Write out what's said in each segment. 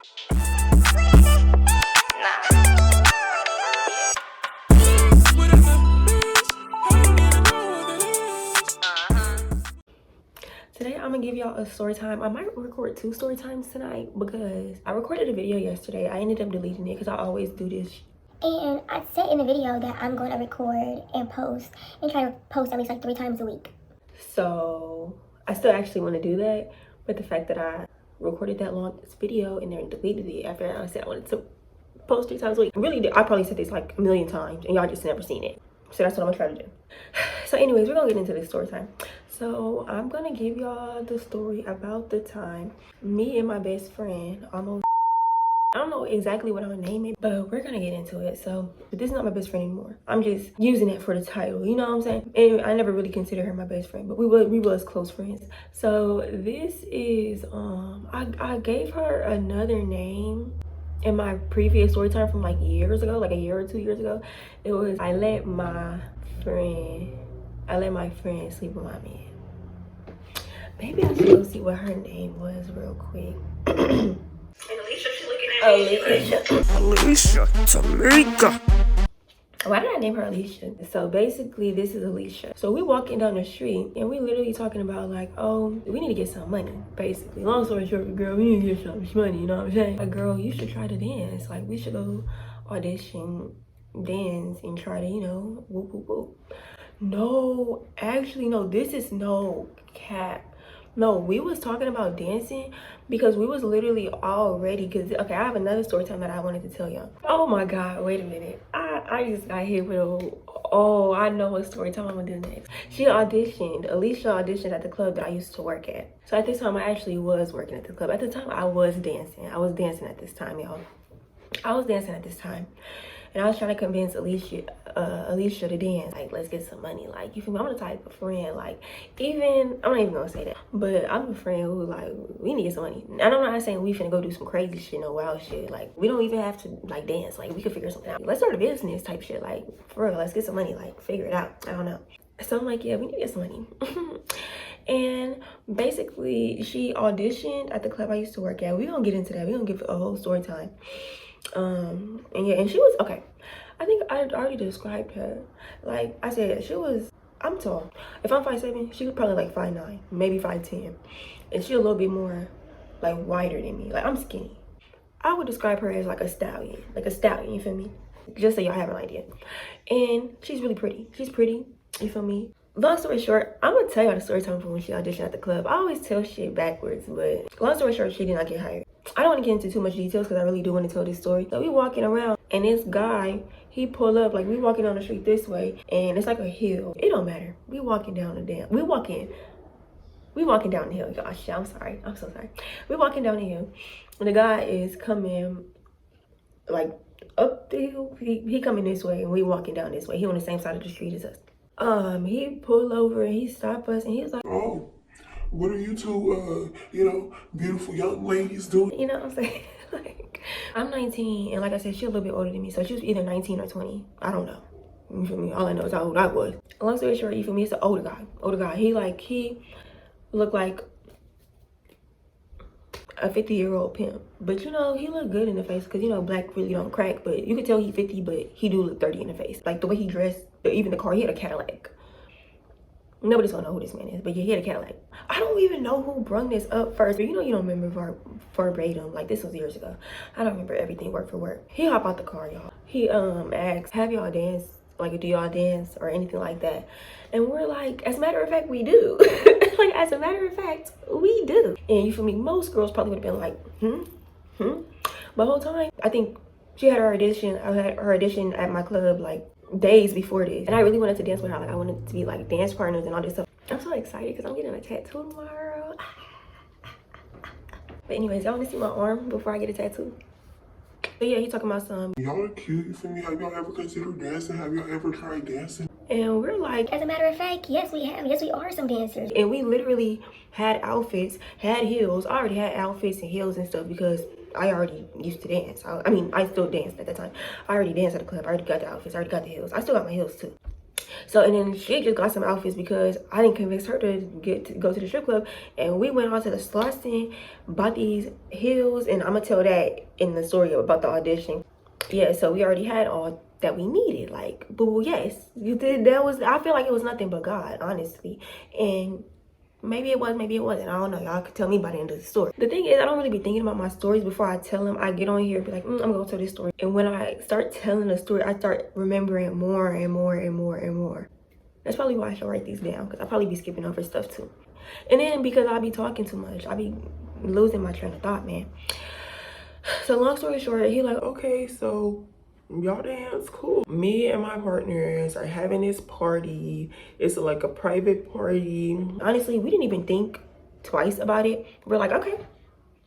Today I'm gonna give y'all a story time. I might record 2 story times tonight because I recorded a video yesterday. I ended up deleting it because I always do this. And I said in the video that I'm going to record and post and try to post at least like 3 times a week. So I still actually want to do that, but the fact that I recorded that long this video and then deleted it after I said I wanted to post 3 times a week. Really, I probably said this like a million times and y'all just never seen it. So that's what I'm gonna try to do. So anyways, we're gonna get into this story time. So I'm gonna give y'all the story about the time me and my best friend almost, I don't know exactly what I'm gonna name it, but we're gonna get into it. So, but this is not my best friend anymore. I'm just using it for the title, you know what I'm saying? And I never really considered her my best friend, but we was close friends. So this is, I gave her another name in my previous story time from like years ago, like a year or 2 years ago. It was, I let my friend sleep with my man. Maybe I should go see what her name was real quick. And Alicia, she looking at Alicia Tamika. Why did I name her Alicia? So basically, this is Alicia. So we walking down the street and we literally talking about like, oh, we need to get some money, basically. Long story short, girl, we need to get some money, you know what I'm saying? Like, girl, you should try to dance. Like, we should go audition, dance, and try to, you know, whoop, whoop, whoop. No, actually, no, this is no cap. No, we was talking about dancing because we was literally all ready. Because, okay, I have another story time that I wanted to tell y'all. Oh my God, wait a minute. I just got hit with oh, I know what story time I'm gonna do next. Alicia auditioned at the club that I used to work at. So at this time, I actually was working at the club. At the time, I was dancing. I was dancing at this time, y'all. I was dancing at this time. And I was trying to convince Alicia to dance. Like, let's get some money. Like, you feel me? I'm the type of friend, like, I'm not even gonna say that. But I'm a friend who, like, we need to get some money. And I'm not saying we finna go do some crazy shit, no wild shit. Like, we don't even have to, like, dance. Like, we could figure something out. Let's start a business type shit. Like, for real, let's get some money. Like, figure it out. I don't know. So I'm like, yeah, we need to get some money. And basically, she auditioned at the club I used to work at. We gonna get into that. We gonna give a whole story time. And yeah, and she was okay. I think I already described her. Like I said, I'm tall. If I'm 5'7", she was probably like 5'9", maybe 5'10", and she a little bit more like wider than me. Like, I'm skinny. I would describe her as like a stallion, you feel me? Just so y'all have an idea. And she's really pretty. She's pretty, you feel me? Long story short, I'm gonna tell y'all the story time from when she auditioned at the club. I always tell shit backwards, but long story short, she did not get hired. I don't want to get into too much details because I really do want to tell this story. So we walking around and this guy, he pull up, like we walking down the street this way and it's like a hill. It don't matter. We walking down the hill, y'all. Shit, I'm sorry. I'm so sorry. We walking down the hill and the guy is coming like up the hill. He coming this way and we walking down this way. He on the same side of the street as us. He pulled over and he stopped us and he was like, oh, what are you two, beautiful young ladies doing? You know what I'm saying? Like, I'm 19 and like I said, she's a little bit older than me. So she was either 19 or 20. I don't know. You feel me? All I know is how old I was. Long story short, you feel me? It's an older guy. He looked like a 50-year-old pimp. But you know, he looked good in the face because, you know, black really don't crack. But you could tell he 50, but he do look 30 in the face. Like the way he dressed, even the car, he had a Cadillac. Nobody's gonna know who this man is, but yeah, he had a Cadillac. I don't even know who brung this up first. But you know, you don't remember verbatim. Like, this was years ago. I don't remember everything word for word. He hop out the car, y'all. He asked, have y'all dance? Like, do y'all dance or anything like that? And we're like, as a matter of fact, we do. Like, as a matter of fact, we do. And you feel me? Most girls probably would have been like, But the whole time, I think she had her audition. I had her audition at my club like days before this, and I really wanted to dance with her. Like, I wanted to be like dance partners and all this stuff. I'm so excited because I'm getting a tattoo tomorrow. But anyways, y'all want to see my arm before I get a tattoo? But yeah, he talking about some. Y'all are cute, you feel me? Have y'all ever considered dancing? Have y'all ever tried dancing? And we're like, as a matter of fact, yes, we have. Yes, we are some dancers. And we literally had outfits, had heels. I already had outfits and heels and stuff because I already used to dance. I still danced at that time. I already danced at the club. I already got the outfits. I already got the heels. I still got my heels too. So, and then she just got some outfits because I didn't convince her to go to the strip club. And we went on to the Slauson, bought these heels, and I'm gonna tell that in the story about the audition. Yeah, so we already had all that we needed. Like, boo, yes, you did. That was, I feel like it was nothing but God, honestly. And maybe it was, maybe it wasn't. I don't know. Y'all could tell me by the end of the story. The thing is, I don't really be thinking about my stories before I tell them. I get on here and be like, I'm gonna go tell this story. And when I start telling the story, I start remembering more and more and more and more. That's probably why I should write these down, because I probably be skipping over stuff too. And then because I be talking too much, I be losing my train of thought, man. So long story short, he like, okay, so y'all dance, cool. Me and my partners are having this party. It's like a private party. Honestly, we didn't even think twice about it. We're like, okay,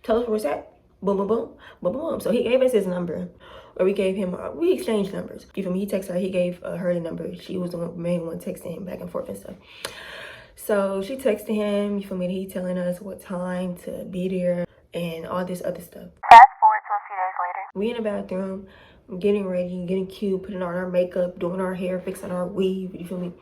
tell us where it's at. Boom, boom, boom, boom, boom, boom. So he gave us his number, or we gave him, we exchanged numbers. You feel me? He texted her, he gave her the number. She was the main one texting him back and forth and stuff. So she texted him, you feel me? He telling us what time to be there and all this other stuff. Fast forward to a few days later. We in the bathroom, getting ready, getting cute, putting on our makeup, doing our hair, fixing our weave, you feel me?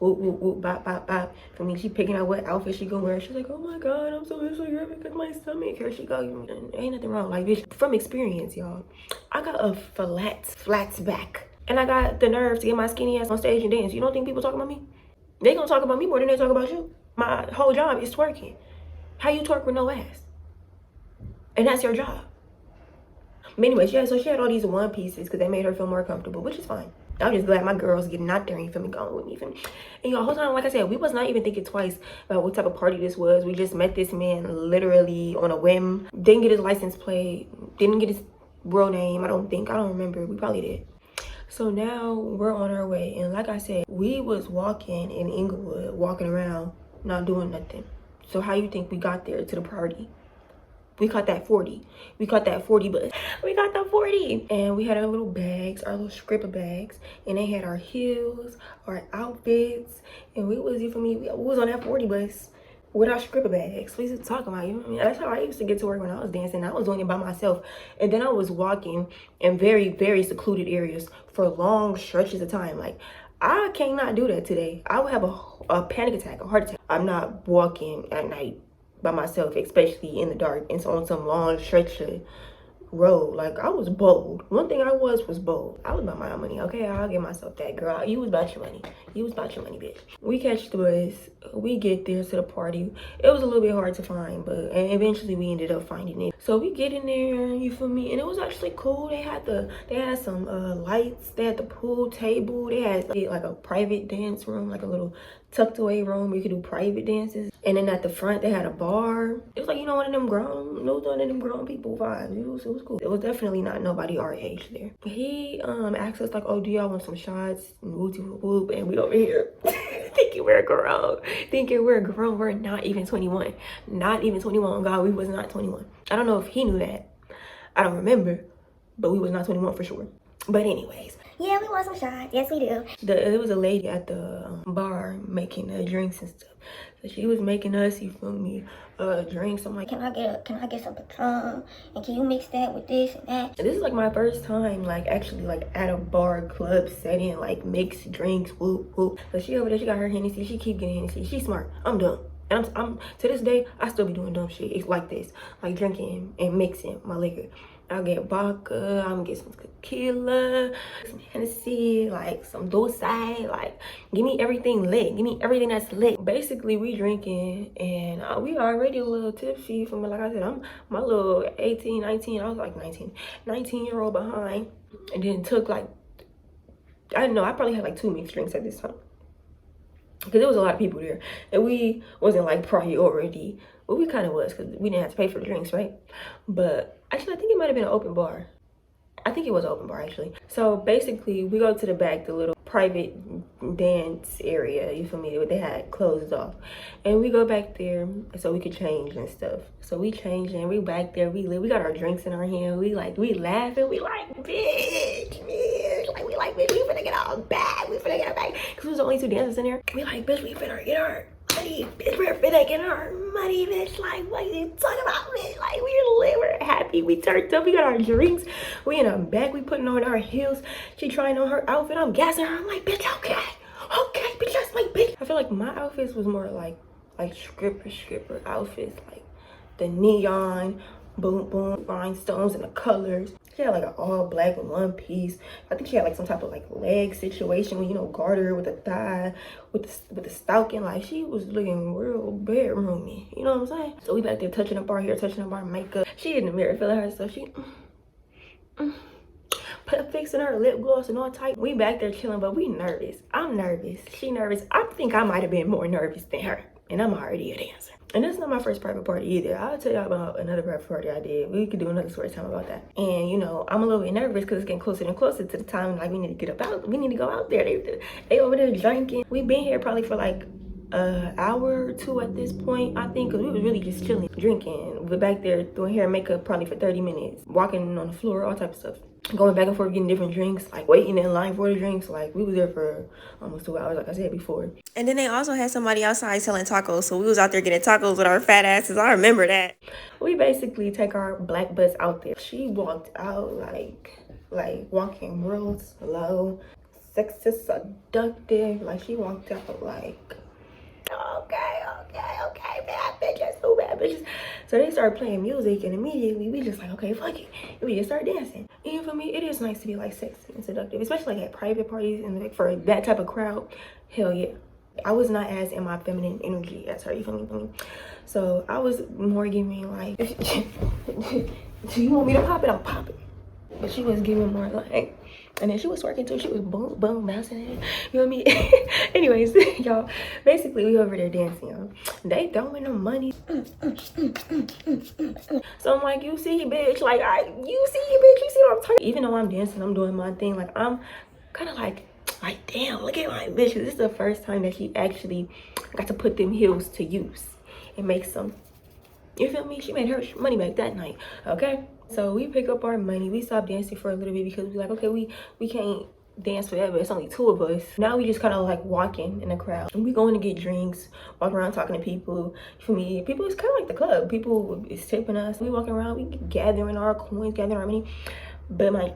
Whoop, whoop, whoop, bop, bop, bop. For me, she picking out what outfit she gonna wear. She's like, oh my God, I'm so insecure because my stomach. Here she go. And ain't nothing wrong. Like, bitch, from experience, y'all. I got a flats back. And I got the nerve to get my skinny ass on stage and dance. You don't think people talk about me? They gonna talk about me more than they talk about you. My whole job is twerking. How you twerk with no ass? And that's your job. But anyways, yeah, so she had all these one pieces because they made her feel more comfortable, which is fine. I'm just glad my girls getting out there, you feel me, going with me, you feel me? And y'all, whole time, like I said, we was not even thinking twice about what type of party this was. We just met this man literally on a whim. Didn't get his license plate, didn't get his real name, I don't remember. We probably did. So now we're on our way. And like I said, we was walking in Inglewood, walking around, not doing nothing. So how you think we got there to the party? We caught that 40. We caught that 40 bus. We got the 40. And we had our little bags, our little scripper bags. And they had our heels, our outfits. And we was, you feel me, we was on that 40 bus with our scripper bags. We was talking about, you know what I mean? That's how I used to get to work when I was dancing. I was doing it by myself. And then I was walking in very, very secluded areas for long stretches of time. Like, I cannot do that today. I would have a panic attack, a heart attack. I'm not walking at night by myself, especially in the dark, and so on some long stretch of road. Like, I was bold. One thing I was bold. I was about my own money. Okay, I'll give myself that. Girl, you was about your money. You was about your money, bitch. We catch the bus. We get there to the party. It was a little bit hard to find, but eventually we ended up finding it. So we get in there, you feel me, and it was actually cool. They had some lights. They had the pool table. They had like a private dance room, like a little tucked away room where you could do private dances. And then at the front they had a bar. It was like, you know, one of them grown people vibes. It was cool. It was definitely not nobody our age there. He asked us like, oh, do y'all want some shots? And whoop, and we over here thinking we're grown. We're not even 21. Not even 21. God, we was not 21. I don't know if he knew that. I don't remember, but we was not 21 for sure. But anyways, Yeah, we want some shots. Yes, we do. there was a lady at the bar making drinks and stuff. So she was making us, you feel me, drinks. I'm like, Can I get some Patron? And can you mix that with this and that? this is like my first time, like actually like at a bar club setting, like mixed drinks, whoop whoop. So she over there, she got her Hennessy. She keep getting Hennessy. She's smart. I'm dumb. And I'm to this day, I still be doing dumb shit. It's like this, like drinking and mixing my liquor. I'll get vodka, I'm gonna get some tequila, some Hennessy, like some Dulce, like give me everything lit, give me everything that's lit. Basically, we drinking and we already a little tipsy from, like I said, I'm my little 18, 19, I was like 19-year-old behind. And then took like, I don't know, I probably had like 2 mixed drinks at this time. Because there was a lot of people there and we wasn't like priority. Well, we kind of was because we didn't have to pay for the drinks, right? But actually, I think it might have been an open bar. I think it was an open bar, actually. So basically, we go to the back, the little private dance area, you feel me? They had closed off. And we go back there so we could change and stuff. So we changed and we back there. We got our drinks in our hand. We laughing. We like, bitch. Like, bitch, we finna get our bag. Because we was the only 2 dancers in there. We like, bitch, we finna get our money, bitch, we're finna get our money, bitch. Like, what you talking about, bitch? Like, we're lit, we're happy, we turned up, we got our drinks, we in our bag, we putting on our heels. She trying on her outfit, I'm gassing her. I'm like, bitch, okay, Okay, bitch, that's my bitch. I feel like my outfits was more like stripper outfits, like the neon, boom, boom, rhinestones and the colors. She had like an all black one piece. I think she had like some type of like leg situation with, you know, garter with the thigh, with the stocking. Like she was looking real bedroomy. You know what I'm saying? So we back there touching up our hair, touching up our makeup. She in the mirror feeling herself. She fixing her lip gloss and all type. We back there chilling, but we nervous. I'm nervous. She nervous. I think I might have been more nervous than her. And I'm already a dancer. And that's not my first private party either. I'll tell y'all about another private party I did. We could do another story time about that. And you know, I'm a little bit nervous because it's getting closer and closer to the time like we need to get up out. We need to go out there. They over there drinking. We've been here probably for like an hour or two at this point, I think, because we was really just chilling, drinking. We're back there doing hair and makeup probably for 30 minutes, walking on the floor, all type of stuff, going back and forth, getting different drinks, like waiting in line for the drinks. Like we was there for almost 2 hours, like I said before. And then they also had somebody outside selling tacos, so we was out there getting tacos with our fat asses. I remember that. We basically take our black butts out there. She walked out like walking real slow, sexy, seductive. Like she walked out like, okay, bad bitches, so bad bitches. So they started playing music, and immediately we just like, okay, fuck it, and we just start dancing. And for me, it is nice to be like sexy and seductive, especially like at private parties and like for that type of crowd. Hell yeah. I was not as in my feminine energy as her, you feel me? So I was more giving like, do you want me to pop it? I'll pop it. But she was giving more like, and then she was twerking too. She was boom, boom, bouncing it. You know what I mean? Anyways, y'all, basically we over there dancing, y'all. They throwing them money. So I'm like, you see, bitch, like, you see, bitch, you see what I'm talking. Even though I'm dancing, I'm doing my thing. Like, I'm kind of like, damn, look at my bitch. This is the first time that she actually got to put them heels to use and make some, you feel me? She made her money back that night, okay? So we pick up our money. We stopped dancing for a little bit because we're like, okay, we can't dance forever. It's only 2 of us. Now we just kind of like walking in the crowd. And we going to get drinks, walking around talking to people. For me, people, it's kind of like the club. People is tipping us. We walking around, we gathering our coins, gathering our money. But my,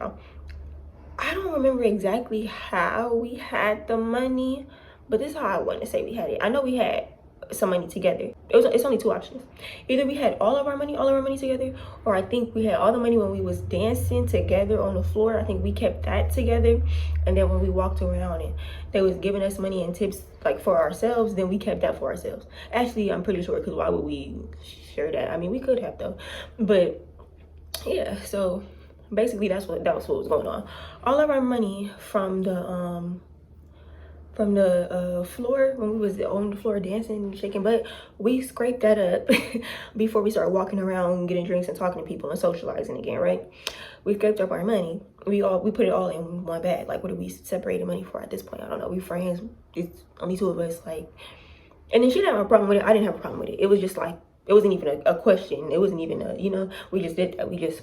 I don't remember exactly how we had the money, but this is how I want to say we had it. I know we had some money together. It's only 2 options. Either we had all of our money together, or I think we had all the money when we was dancing together on the floor. I think we kept that together, and then when we walked around and they was giving us money and tips like for ourselves, then we kept that for ourselves. Actually, I'm pretty sure, because why would we share that? I mean, we could have though, but yeah. So basically that was what was going on. All of our money from the floor, when we was on the floor dancing and shaking butt, we scraped that up before we started walking around getting drinks and talking to people and socializing again, right? We scraped up our money. We put it all in one bag. Like, what do we separate the money for at this point? I don't know. We friends. It's only 2 of us. Like, and then she didn't have a problem with it. I didn't have a problem with it. It was just like, it wasn't even a question. It wasn't even a, you know, we just did that. We just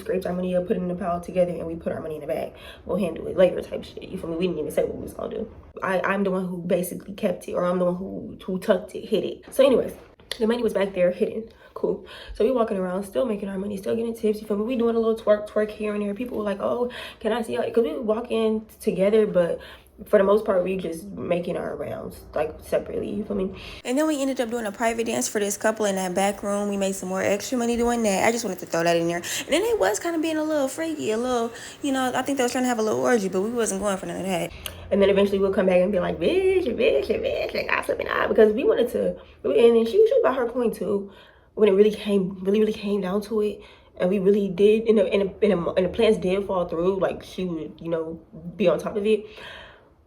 scraped our money up, put it in the pile together, and we put our money in the bag. We'll handle it later type shit. You feel me? We didn't even say what we was gonna do. I'm the one who basically kept it, or I'm the one who tucked it, hid it. So anyways, the money was back there hidden. Cool. So we walking around, still making our money, still getting tips. You feel me? We doing a little twerk here and there. People were like, oh, can I see y'all? Because we were walking together, but for the most part, we just making our rounds like separately, you feel me? And then we ended up doing a private dance for this couple in that back room. We made some more extra money doing that. I just wanted to throw that in there. And then it was kind of being a little freaky, a little, you know, I think they was trying to have a little orgy, but we wasn't going for none of that. And then eventually we'll come back and be like, bitch, and gossip and I, because we wanted to, and then she was about her coin too, when it really came down to it. And we really did, and the plans did fall through. Like, she would, you know, be on top of it.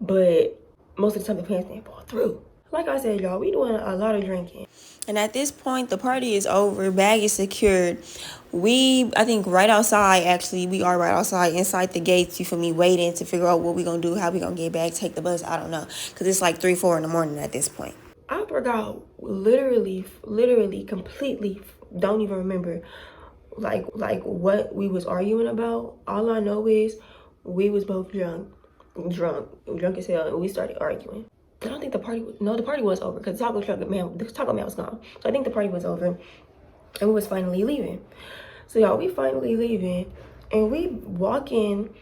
But most of the time the plans didn't fall through. Like I said, y'all, we doing a lot of drinking. And at this point, the party is over. Bag is secured. I think right outside, actually, we are right outside, inside the gates, you feel me, waiting to figure out what we gonna do, how we gonna get back, take the bus, I don't know. Because it's like 3, 4 in the morning at this point. I forgot, literally, completely, don't even remember, like what we was arguing about. All I know is we was both drunk as hell, and we started arguing. I don't think the party was over, because the taco man was gone. So I think the party was over, and we was finally leaving. So y'all, we finally leaving, and we walking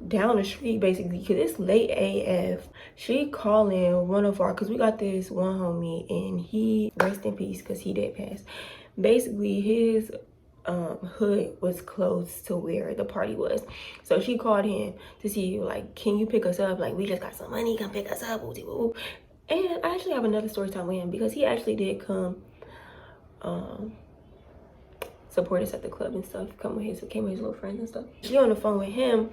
down the street basically, because it's late AF. She calling one of our, because we got this one homie and he, rest in peace because he did pass. Basically his hood was close to where the party was, so she called him to see like, can you pick us up, like we just got some money, come pick us up. And I actually have another story time with him because he actually did come support us at the club and stuff, came with his little friends and stuff. She on the phone with him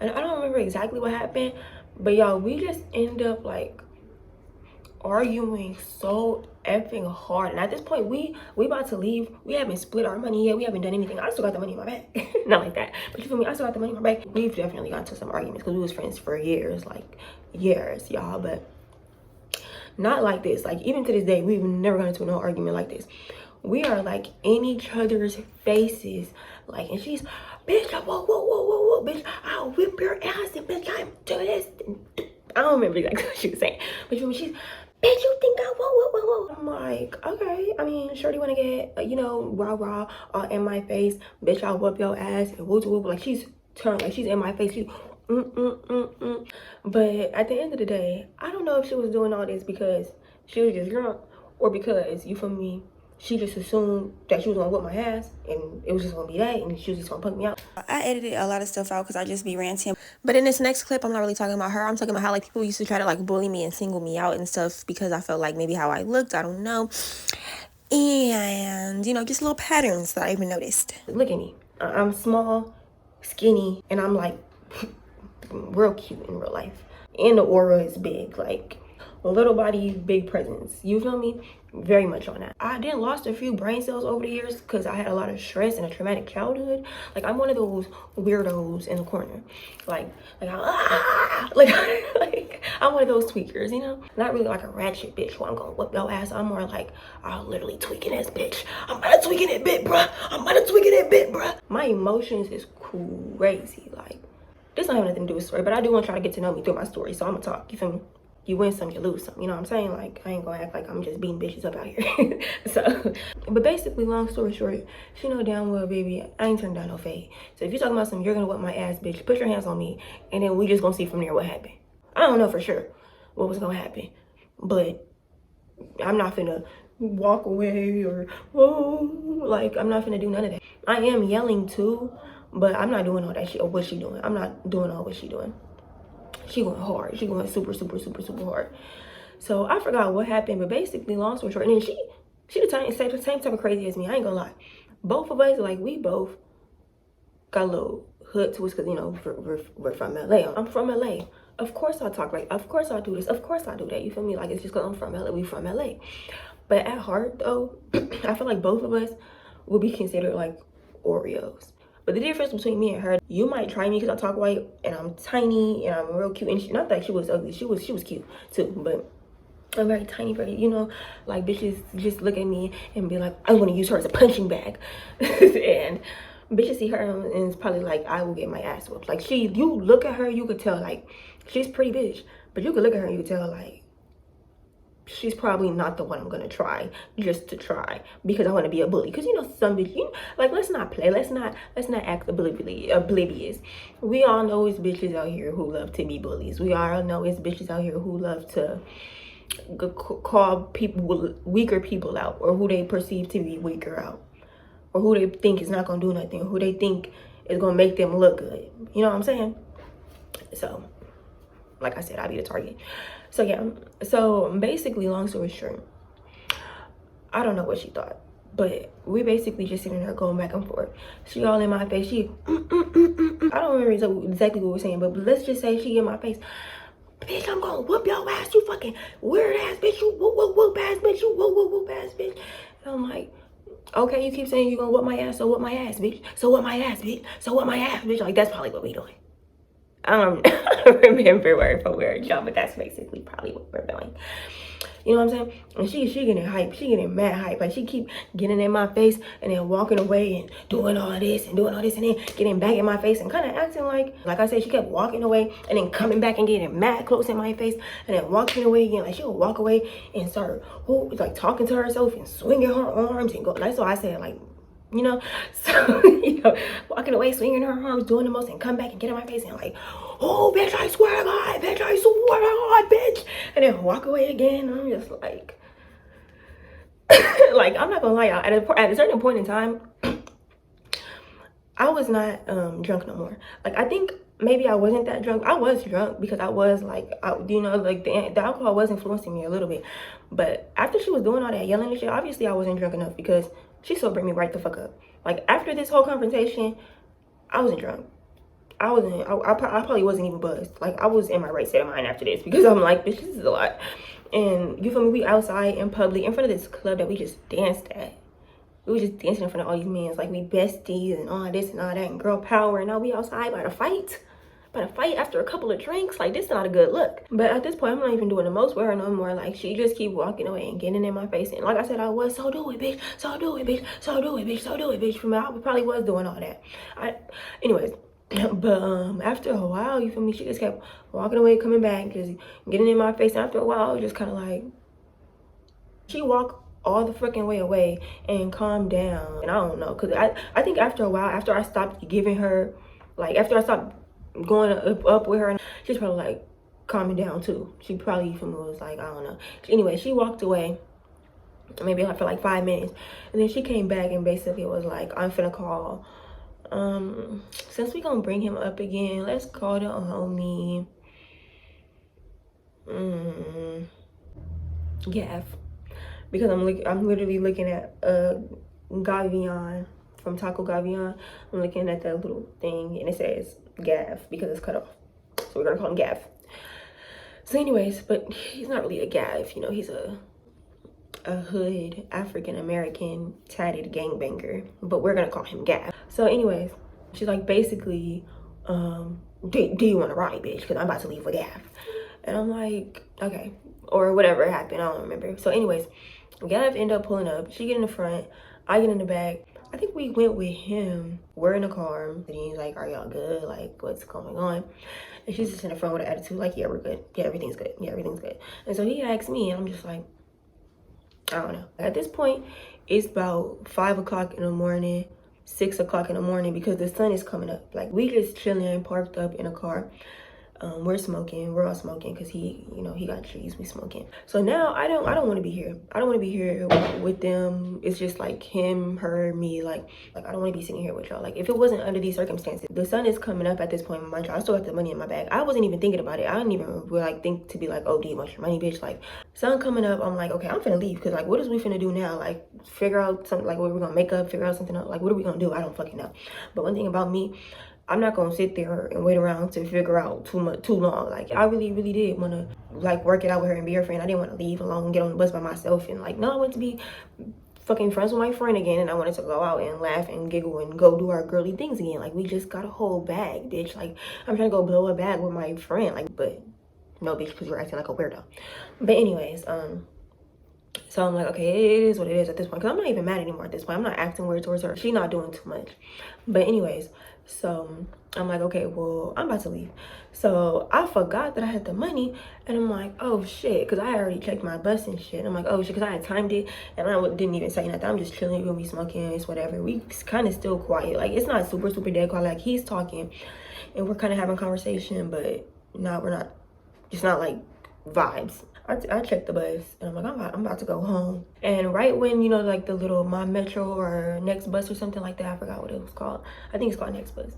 and I don't remember exactly what happened, but y'all, we just end up like arguing so effing hard. And at this point we about to leave. We haven't split our money yet, we haven't done anything. I still got the money in my bag. Not like that, but you feel me, I still got the money in my bag. We've definitely gotten to some arguments because we was friends for years, like years, y'all, but not like this. Like even to this day we've never gotten into no argument like this. We are like in each other's faces, like, and she's, bitch, whoa, bitch, I'll whip your ass and bitch, I'm do this. I don't remember exactly what she was saying, but she's, bitch, you think I whoa. I'm like, okay, I mean, shorty wanna get, you know, rah in my face, bitch, I'll whoop your ass and whoop, like she's turned, like she's in my face, she's But at the end of the day, I don't know if she was doing all this because she was just drunk or because, you feel me, she just assumed that she was gonna whip my ass and it was just gonna be that and she was just gonna punk me out. I edited a lot of stuff out because I just be ranting. But in this next clip, I'm not really talking about her. I'm talking about how like people used to try to like bully me and single me out and stuff because I felt like maybe how I looked, I don't know. And, you know, just little patterns that I even noticed. Look at me. I'm small, skinny, and I'm like real cute in real life. And the aura is big, like little body, big presence. You feel me? Very much on that. I did lost a few brain cells over the years because I had a lot of stress and a traumatic childhood. Like I'm one of those weirdos in the corner. Like I'm one of those tweakers, you know? Not really like a ratchet bitch who I'm gonna whip your ass. I'm more like, I'm literally tweaking this bitch. I'm about to tweaking it bit, bruh. My emotions is crazy. Like, this don't have nothing to do with story, but I do want y'all to get to know me through my story, so I'm gonna talk. You feel me? You win some, you lose some. You know what I'm saying? Like, I ain't gonna act like I'm just beating bitches up out here. So, but basically, long story short, she know damn well, baby, I ain't turned down no fade. So if you're talking about some, you're gonna whip my ass, bitch, put your hands on me, and then we just gonna see from there what happened. I don't know for sure what was gonna happen, but I'm not finna walk away or, whoa, like, I'm not finna do none of that. I am yelling too, but I'm not doing all that shit or what she doing. I'm not doing all what she doing. She going hard. She going super hard. So I forgot what happened, but basically, long story short, and then she the same type of crazy as me. I ain't gonna lie. Both of us, like, we both got a little hood to us because, you know, we're from LA. I'm from LA. Of course I talk like, of course I do this. Of course I do that. You feel me? Like, it's just because I'm from LA. We from LA. But at heart, though, I feel like both of us will be considered like Oreos. But the difference between me and her, you might try me because I talk white and I'm tiny and I'm real cute. And not that she was ugly, she was cute too. But I'm very tiny, very, you know, like bitches just look at me and be like, I want to use her as a punching bag. And bitches see her and it's probably like, I will get my ass whooped. Like you look at her, you could tell like she's pretty bitch, but you could look at her and you could tell like she's probably not the one I'm gonna try just to try because I want to be a bully. Because, you know, some bitch, you like, let's not play, let's not act oblivious. We all know it's bitches out here who love to be bullies. We all know it's bitches out here who love to call people, weaker people out, or who they perceive to be weaker out, or who they think is not gonna do nothing, or who they think is gonna make them look good. You know what I'm saying? So like I said, I'll be the target. So yeah, so basically, long story short, I don't know what she thought, but we basically just sitting there going back and forth. She all in my face. She, I don't remember exactly what we were saying, but let's just say she in my face. Bitch, I'm gonna whoop your ass, you fucking weird ass bitch, you whoop ass bitch, you whoop ass bitch. And I'm like, okay, you keep saying you gonna whoop my ass, so whoop my ass, bitch. So whoop my ass, bitch. So whoop my ass, bitch. Like, that's probably what we doing. I don't remember word for word, y'all, but that's basically probably what we're doing. You know what I'm saying? And she getting hype. She getting mad hype. Like, she keep getting in my face and then walking away and doing all this and then getting back in my face and kind of acting like I said, she kept walking away and then coming back and getting mad close in my face and then walking away again. Like, she'll walk away and start like talking to herself and swinging her arms and go. That's why I said, like, you know, so, you know, walking away, swinging her arms, doing the most, and come back and get in my face and like, oh, bitch, I swear to God, bitch, I swear to God, bitch. And then walk away again. And I'm just like, like, I'm not gonna lie, y'all. At a certain point in time, I was not drunk no more. Like, I think maybe I wasn't that drunk. I was drunk because I was like, you know, like the alcohol was influencing me a little bit. But after she was doing all that yelling and shit, obviously I wasn't drunk enough because she sobered me right the fuck up. Like, after this whole confrontation, I wasn't drunk. I probably wasn't even buzzed. Like, I was in my right state of mind after this because I'm like, bitch, this is a lot. And you feel me? We outside in public in front of this club that we just danced at. We were just dancing in front of all these men, like we besties and all this and all that and girl power. And now we outside by the fight. By the fight after a couple of drinks. Like, this is not a good look. But at this point, I'm not even doing the most with her no more. Like, she just keep walking away and getting in my face. And like I said, I was, so do it, bitch. So do it, bitch. So do it, bitch. So do it, bitch. For me, I probably was doing all that. Anyways. But after a while, you feel me, she just kept walking away, coming back, just getting in my face. And after a while, I was just kind of like, she walked all the freaking way away and calmed down. And I don't know, because I think after a while, after I stopped giving her, like, after I stopped going up with her, she's probably like calming down too. She probably, for me, was like, I don't know. Anyway, she walked away maybe like for like 5 minutes, and then she came back and basically was like, I'm finna call, since we gonna bring him up again, let's call the homie Gav, because I'm literally looking at Gavion from Taco Gavion. I'm looking at that little thing and it says Gav because it's cut off, so we're gonna call him Gav. So anyways, but he's not really a Gav, you know, he's a hood African American tatted gangbanger, but we're gonna call him Gav. So anyways, she's like, basically, do you want to ride, bitch, because I'm about to leave with Gav. And I'm like, okay, or whatever happened, I don't remember. So anyways, Gav ended up pulling up. She get in the front, I get in the back. I think we went with him. We're in the car and he's like, are y'all good? Like, what's going on? And she's just in the front with an attitude like, yeah, we're good, yeah, everything's good, yeah, everything's good. And so he asked me and I'm just like, I don't know. At this point, it's about 5 o'clock in the morning, 6 o'clock in the morning, because the sun is coming up. Like, we just chilling, parked up in a car. We're smoking. We're all smoking because he, you know, he got trees. We smoking. So now I don't want to be here. I don't want to be here with them. It's just like him, her, me. Like I don't want to be sitting here with y'all. Like, if it wasn't under these circumstances, the sun is coming up at this point. Mind you, I still have the money in my bag. I wasn't even thinking about it. I didn't even like think to be like, oh, do you want your money, bitch? Like, sun coming up. I'm like, okay, I'm finna leave because like, what is we finna do now? Like, figure out something. Like, what we're gonna make up? Figure out something else. Like, what are we gonna do? I don't fucking know. But one thing about me, I'm not gonna sit there and wait around to figure out too long. Like, I really did want to like work it out with her and be her friend. I didn't want to leave alone, get on the bus by myself, and like, no, I wanted to be fucking friends with my friend again, and I wanted to go out and laugh and giggle and go do our girly things again. Like, we just got a whole bag, bitch. Like, I'm trying to go blow a bag with my friend. Like, but no, bitch, because you're acting like a weirdo. But anyways, so I'm like, okay, it is what it is at this point, because I'm not even mad anymore at this point. I'm not acting weird towards her. She's not doing too much. But anyways, so I'm like, okay, well, I'm about to leave. So I forgot that I had the money, and I'm like, oh shit, because I already checked my bus and shit. I'm like, oh shit, because I had timed it, and I didn't even say nothing. I'm just chilling, we're gonna be smoking, it's whatever. We kind of still quiet. Like, it's not super dead quiet. Like, he's talking and we're kind of having conversation, but no, we're not. It's not like vibes. I checked the bus and I'm like, I'm about to go home. And right when, you know, like the little My Metro or Next Bus or something like that, I forgot what it was called. I think it's called Next Bus.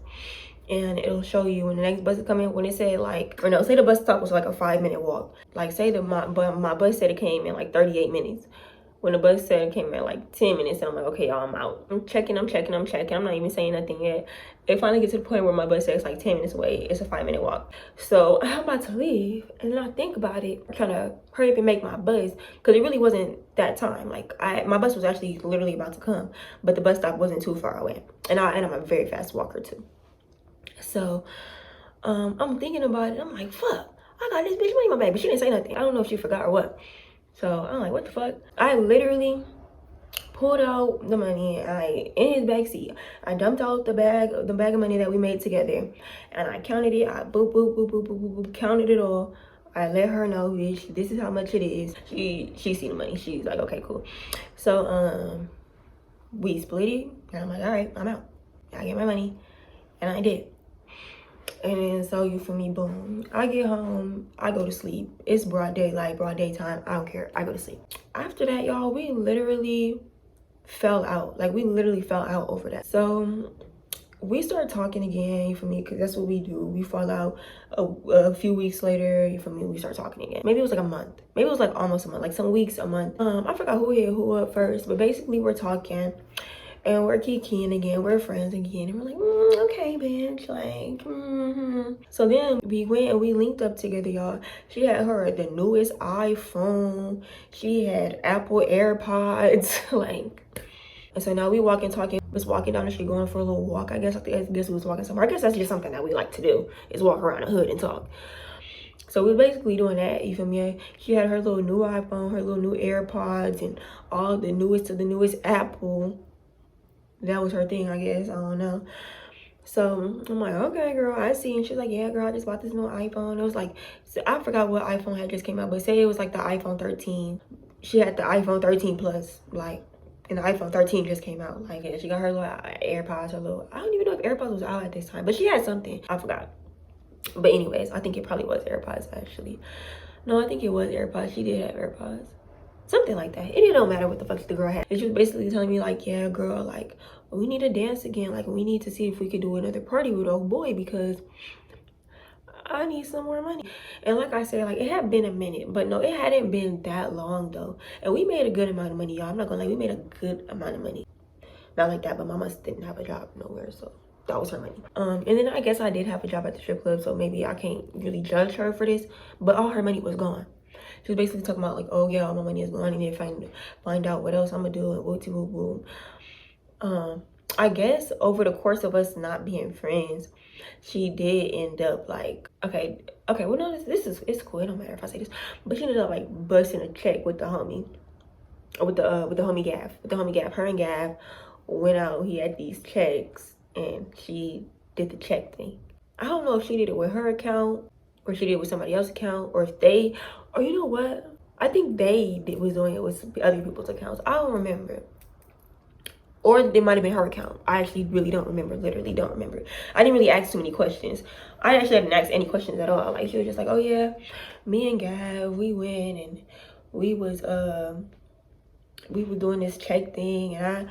And it'll show you when the next bus is coming, when it said like, or no, say the bus stop was like a 5-minute walk. Like, say my bus said it came in like 38 minutes. When the bus said it came in like 10 minutes, and I'm like, okay, y'all, I'm out. I'm checking. I'm not even saying nothing yet. It finally gets to the point where my bus says it's like 10 minutes away. It's a 5-minute walk. So I'm about to leave, and then I think about it. I'm trying to hurry up and make my bus, because it really wasn't that time. Like, my bus was actually literally about to come, but the bus stop wasn't too far away. And I'm a very fast walker too. So I'm thinking about it. I'm like, fuck, I got this bitch money in my bag, but she didn't say nothing. I don't know if she forgot or what. So I'm like, what the fuck? I literally pulled out the money, in his back seat. I dumped out the bag of money that we made together, and I counted it. I boop, boop, boop, boop, boop, boop, boop, counted it all. I let her know, bitch, this is how much it is. She seen the money. She's like, okay, cool. So we split it, and I'm like, all right, I'm out. I get my money, and I did. And then so you feel me, boom. I get home, I go to sleep. It's broad daylight, broad daytime. I don't care. I go to sleep. After that, y'all, we literally fell out. Like we literally fell out over that. So we started talking again, you feel me, because that's what we do. We fall out a few weeks later, you feel me, we start talking again. Maybe it was like a month. Maybe it was like almost a month, like some weeks, a month. I forgot who hit who up first, but basically we're talking and we're kikiing again. We're friends again. And we're like, okay, bitch, like, So then we went and we linked up together, y'all. She had the newest iPhone. She had Apple AirPods, like. And so now we walking, talking, was walking down the street, going for a little walk. I guess we was walking somewhere. I guess that's just something that we like to do, is walk around the hood and talk. So we were basically doing that, you feel me? She had her little new iPhone, her little new AirPods, and all the newest of the newest Apple. That was her thing, I guess. I don't know. So I'm like, okay, girl, I see. And she's like, yeah, girl, I just bought this new iPhone. It was like, so I forgot what iPhone had just came out, but say it was like the iPhone 13. She had the iPhone 13 Plus, like, and the iPhone 13 just came out. Like, yeah, she got her little AirPods, I don't even know if AirPods was out at this time, but she had something. I forgot. But anyways, I think it probably was AirPods, actually. No, I think it was AirPods. She did have AirPods. Something like that. It don't matter what the fuck the girl had. And she was basically telling me, like, yeah, girl, like, we need to dance again. Like, we need to see if we could do another party with old boy because I need some more money. And like I said, like, it had been a minute, but no, it hadn't been that long though. And we made a good amount of money, y'all. I'm not gonna lie, we made a good amount of money. Not like that, but mama didn't have a job nowhere, so that was her money. And then I guess I did have a job at the strip club, so maybe I can't really judge her for this, but all her money was gone. She was basically talking about like, oh yeah, all my money is gone. I need to find out what else I'm gonna do and wooty woo woo. I guess over the course of us not being friends, she did end up like, okay, well no, it's cool, it don't matter if I say this, but she ended up like busting a check with the homie, with the homie Gav. Her and Gav went out, he had these checks and she did the check thing. I don't know if she did it with her account or she did it with somebody else's account, or if they, or you know what, I think was doing it with other people's accounts. I don't remember. Or it might have been her account. I actually really don't remember. Literally don't remember. I didn't really ask too many questions. I actually didn't ask any questions at all. Like, she was just like, oh yeah, me and Gav, we went and we were doing this check thing, and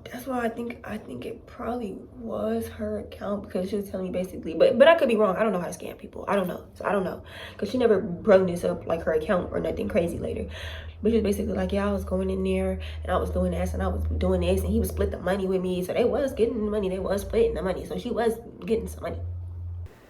that's why I think it probably was her account, because she was telling me basically, but I could be wrong. I don't know how to scam people. I don't know. So I don't know, because she never brought this up like her account or nothing crazy later. But she was basically like, yeah, I was going in there and I was doing this and I was doing this, and he would split the money with me. So they was getting the money. They was splitting the money. So she was getting some money.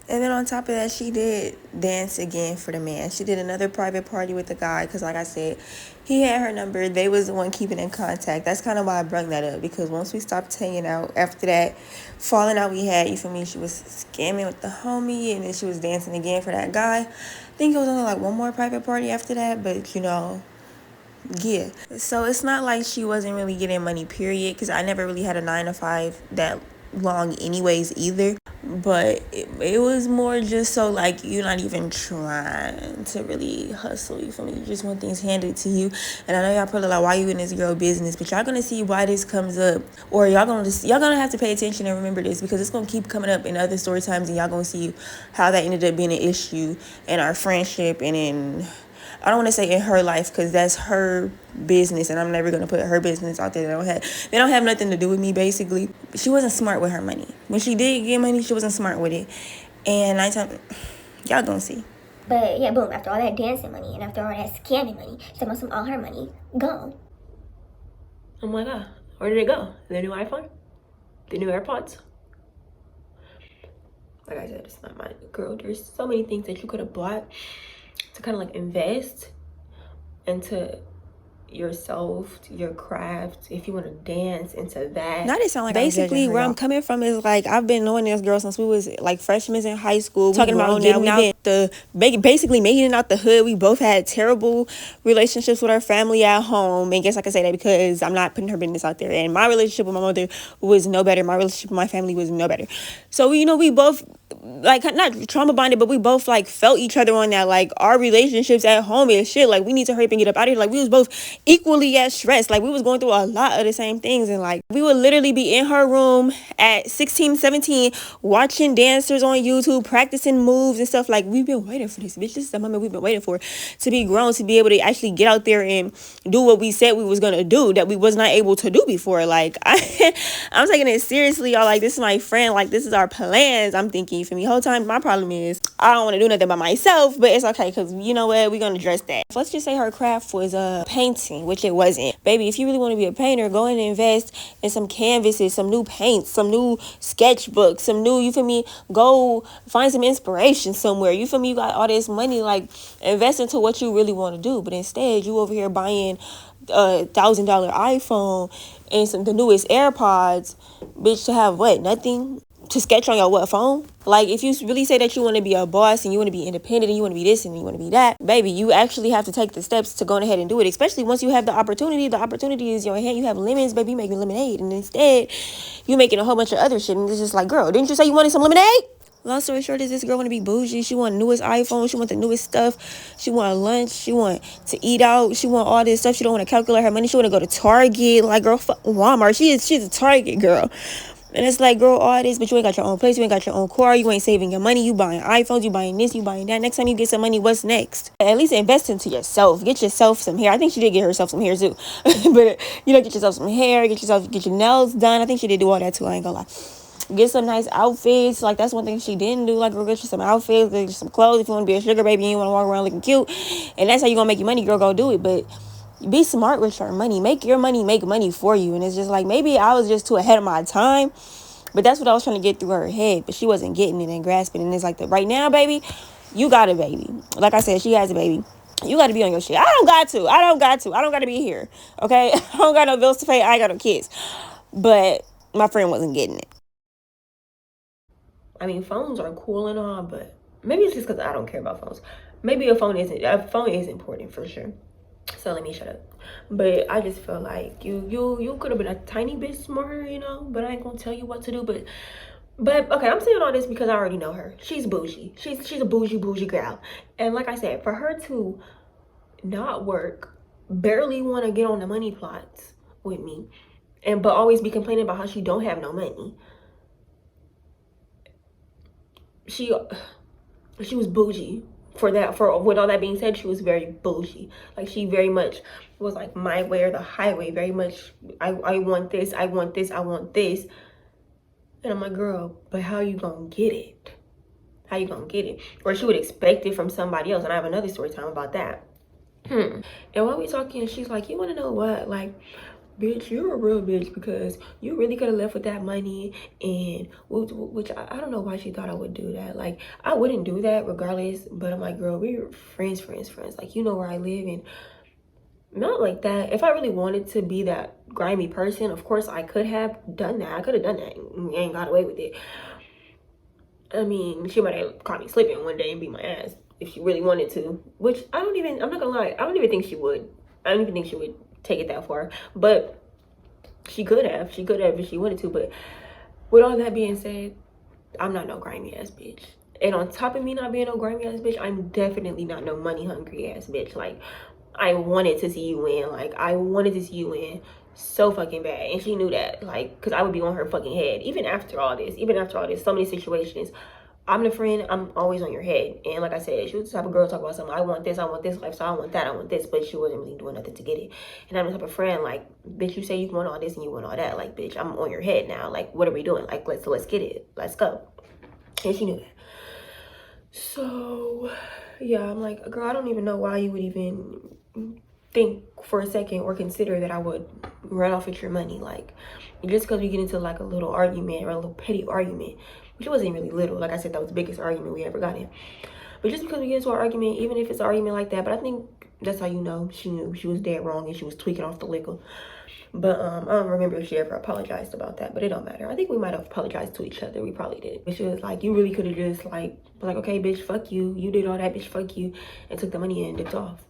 And then on top of that, she did dance again for the man. She did another private party with the guy because, like I said, he had her number. They was the one keeping in contact. That's kind of why I brought that up, because once we stopped hanging out, after that falling out we had, you feel me, she was scamming with the homie, and then she was dancing again for that guy. I think it was only like one more private party after that, but, you know, yeah. So it's not like she wasn't really getting money, period, because I never really had a 9 to 5 that long anyways either. But it was more just so like you're not even trying to really hustle, you feel me? You just want things handed to you. And I know y'all probably like, why you in this girl business? But y'all gonna see why this comes up, or y'all gonna have to pay attention and remember this, because it's gonna keep coming up in other story times, and y'all gonna see how that ended up being an issue in our friendship and in, I don't want to say in her life, because that's her business, and I'm never going to put her business out there. They don't have nothing to do with me, basically. She wasn't smart with her money. When she did get money, she wasn't smart with it. And y'all gonna see. But yeah, boom, after all that dancing money and after all that scamming money, she's talking about all her money gone. I'm like, where did it go? The new iPhone? The new AirPods? Like I said, it's not my girl. There's so many things that you could have bought to kind of like invest into yourself, your craft, if you want to dance into that. Not it sound like basically where I'm coming from is like, I've been knowing this girl since we was like freshmen in high school, talking about getting out basically making it out the hood. We both had terrible relationships with our family at home, and guess I can say that because I'm not putting her business out there. And my relationship with my mother was no better. My relationship with my family was no better. So we both like, not trauma bonded, but we both like felt each other on that. Like, our relationships at home and shit, like, we need to hurry up and get up out of here. Like, we was both equally as stressed. Like, we was going through a lot of the same things. And like, we would literally be in her room at 16, 17, watching dancers on YouTube, practicing moves and stuff. Like, we've been waiting for this, bitch. This is the moment we've been waiting for, to be grown, to be able to actually get out there and do what we said we was gonna do that we was not able to do before. Like, I'm taking it seriously, y'all. Like, this is my friend. Like, this is our plans. I'm thinking, for me, whole time, my problem is I don't want to do nothing by myself, but it's okay, because you know what, we're gonna address that. Let's just say her craft was painting, which it wasn't. Baby, if you really want to be a painter, go and invest in some canvases, some new paints, some new sketchbooks, some new, you feel me, go find some inspiration somewhere. You feel me? You got all this money, like, invest into what you really want to do. But instead, you over here buying $1,000 iPhone and the newest AirPods, bitch, to have what? Nothing to sketch on your what phone? Like, if you really say that you want to be a boss and you want to be independent and you want to be this and you want to be that, baby, you actually have to take the steps to go ahead and do it. Especially once you have the opportunity. The opportunity is your hand. You have lemons, baby. You making lemonade, and instead you making a whole bunch of other shit. And it's just like, girl, didn't you say you wanted some lemonade? Long story short is, this girl want to be bougie. She want the newest iPhone. She want the newest stuff. She want lunch. She want to eat out. She want all this stuff. She don't want to calculate her money. She want to go to Target. Like, girl, fuck Walmart. She's a Target girl. And it's like, girl, all this, but you ain't got your own place. You ain't got your own car. You ain't saving your money. You buying iPhones. You buying this. You buying that. Next time you get some money, what's next? At least invest into yourself. Get yourself some hair. I think she did get herself some hair too. But, get yourself some hair. Get your nails done. I think she did do all that too. I ain't gonna lie. Get some nice outfits. Like, that's one thing she didn't do. Like, girl, get you some outfits, get you some clothes. If you want to be a sugar baby and you want to walk around looking cute, and that's how you gonna make your money, girl, go do it. But be smart with your money. Make your money make money for you. And it's just like, maybe I was just too ahead of my time, but that's what I was trying to get through her head. But she wasn't getting it and grasping. And it's like, right now, baby, you got a baby. Like I said, she has a baby. You got to be on your shit. I don't got to be here. Okay? I don't got no bills to pay. I ain't got no kids. But my friend wasn't getting it. I mean, phones are cool and all, but maybe it's just because I don't care about phones. Maybe a phone is important for sure. So let me shut up. But I just feel like you could have been a tiny bit smarter, but I ain't gonna tell you what to do. But okay, I'm saying all this because I already know her. She's bougie. She's a bougie girl. And like I said, for her to not work, barely want to get on the money plots with me, but always be complaining about how she don't have no money. She was bougie for that. With all that being said, she was very bougie. Like, she very much was like my way or the highway. Very much, I want this, I want this, I want this. And I'm like, girl, but how you gonna get it? How you gonna get it? Or she would expect it from somebody else. And I have another story time about that. And while we talking, she's like, you want to know what? Like, bitch, you're a real bitch, because you really could have left with that money. And which I don't know why she thought I would do that. Like, I wouldn't do that regardless, but I'm like, girl, we're friends. Like, you know where I live, and not like that. If I really wanted to be that grimy person, of course I could have done that. I could have done that and got away with it. I mean, she might have caught me slipping one day and beat my ass if she really wanted to, which I'm not gonna lie, I don't even think she would. I don't even think she would take it that far, but she could have if she wanted to. But with all that being said, I'm not no grimy ass bitch. And on top of me not being no grimy ass bitch, I'm definitely not no money hungry ass bitch. Like, I wanted to see you win. Like, I wanted to see you win so fucking bad, and she knew that. Like, because I would be on her fucking head even after all this, so many situations. I'm the friend, I'm always on your head. And like I said, she was the type of girl to talk about something. I want this lifestyle, I want that, I want this. But she wasn't really doing nothing to get it. And I'm the type of friend, like, bitch, you say you want all this and you want all that. Like, bitch, I'm on your head now. Like, what are we doing? Like, let's get it. Let's go. And she knew that. So, yeah, I'm like, girl, I don't even know why you would even think for a second or consider that I would run off with your money. Like, just because we get into like a little argument or a little petty argument, which wasn't really little. Like I said, that was the biggest argument we ever got in. But just because we get into an argument, even if it's an argument like that, but I think that's how you know she knew she was dead wrong and she was tweaking off the liquor. But I don't remember if she ever apologized about that, but it don't matter. I think we might have apologized to each other. We probably did. But she was like, you really could have just like okay, bitch, fuck you. You did all that, bitch, fuck you, and took the money and dipped off.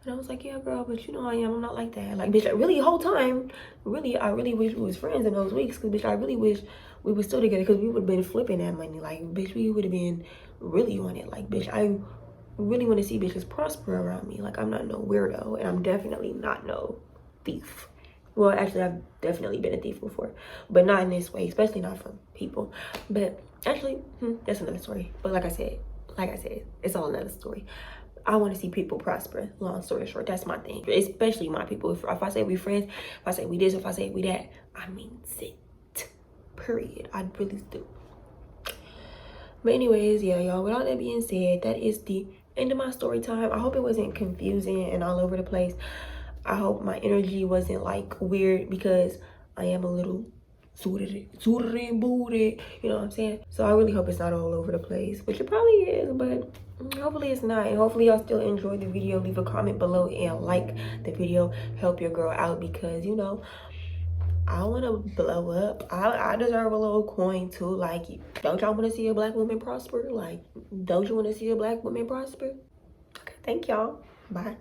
And I was like, yeah, girl, but you know I am. I'm not like that. Like, bitch, really, the whole time, really, I really wish we was friends in those weeks. Because, bitch, I really wish we were still together. Because we would have been flipping that money. Like, bitch, we would have been really on it. Like, bitch, I really want to see bitches prosper around me. Like, I'm not no weirdo. And I'm definitely not no thief. Well, actually, I've definitely been a thief before. But not in this way. Especially not from people. But, actually, that's another story. But like I said, it's all another story. I want to see people prosper. Long story short, that's my thing. Especially my people. If I say we friends, if I say we this, if I say we that, I mean it. Period. I really do. But anyways, yeah, y'all. With all that being said, that is the end of my story time. I hope it wasn't confusing and all over the place. I hope my energy wasn't like weird because I am a little suited and booted, you know what I'm saying? So I really hope it's not all over the place, which it probably is, but hopefully it's not. And hopefully y'all still enjoyed the video. Leave a comment below and like the video. Help your girl out because, you know, I want to blow up. I deserve a little coin too. Like, don't y'all want to see a black woman prosper? Like, don't you want to see a black woman prosper? Okay, thank y'all. Bye.